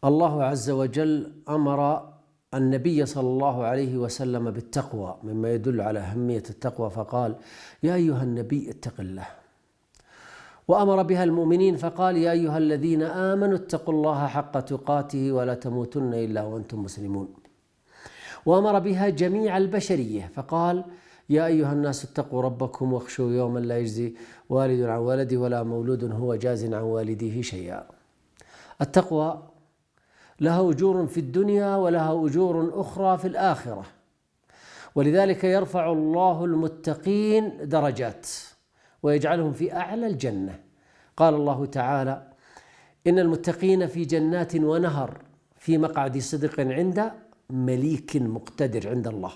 الله عز وجل أمر النبي صلى الله عليه وسلم بالتقوى، مما يدل على أهمية التقوى، فقال: يا أيها النبي اتق الله. وأمر بها المؤمنين فقال: يا أيها الذين آمنوا اتقوا الله حق تقاته ولا تموتن إلا وأنتم مسلمون. وأمر بها جميع البشرية فقال: يا أيها الناس اتقوا ربكم واخشوا يوما لا يجزي والد عن ولده ولا مولود هو جاز عن والده شيئا. التقوى لها أجور في الدنيا ولها أجور أخرى في الآخرة، ولذلك يرفع الله المتقين درجات ويجعلهم في أعلى الجنة. قال الله تعالى: إن المتقين في جنات ونهر في مقعد صدق عند مليك مقتدر عند الله.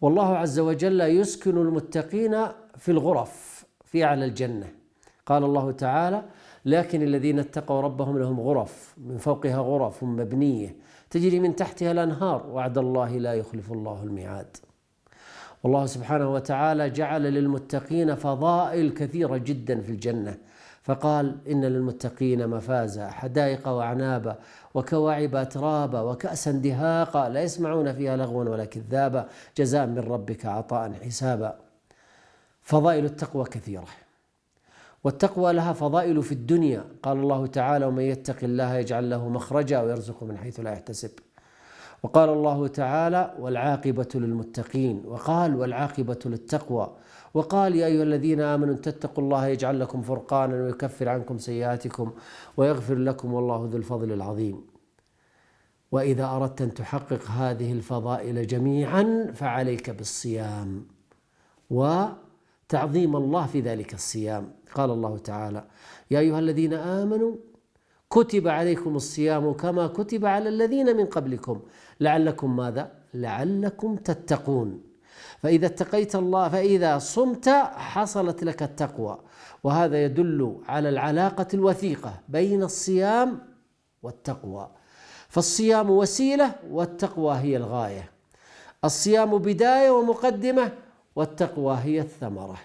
والله عز وجل يسكن المتقين في الغرف في أعلى الجنة. قال الله تعالى: لكن الذين اتقوا ربهم لهم غرف من فوقها غرف مبنية تجري من تحتها الأنهار وعد الله لا يخلف الله الميعاد. والله سبحانه وتعالى جعل للمتقين فضائل كثيرة جدا في الجنة، فقال: إن للمتقين مفازا حدائق وأعنابا وكواعب أترابا وكأسا دهاقا لا يسمعون فيها لغوا ولا كذابا جزاء من ربك عطاء حسابا. فضائل التقوى كثيرة، والتقوى لها فضائل في الدنيا. قال الله تعالى: ومن يتق الله يجعل له مخرجا ويرزقه من حيث لا يحتسب. وقال الله تعالى: والعاقبة للمتقين. وقال: والعاقبة للتقوى. وقال: يا أيها الذين آمنوا إن تتقوا الله يجعل لكم فرقانا ويكفر عنكم سيئاتكم ويغفر لكم والله ذو الفضل العظيم. وإذا أردت أن تحقق هذه الفضائل جميعا فعليك بالصيام وتعظيم الله في ذلك الصيام. قال الله تعالى: يا أيها الذين آمنوا كتب عليكم الصيام كما كتب على الذين من قبلكم لعلكم ماذا؟ لعلكم تتقون. فإذا اتقيت الله فإذا صمت حصلت لك التقوى. وهذا يدل على العلاقة الوثيقة بين الصيام والتقوى، فالصيام وسيلة والتقوى هي الغاية. الصيام بداية ومقدمة والتقوى هي الثمرة.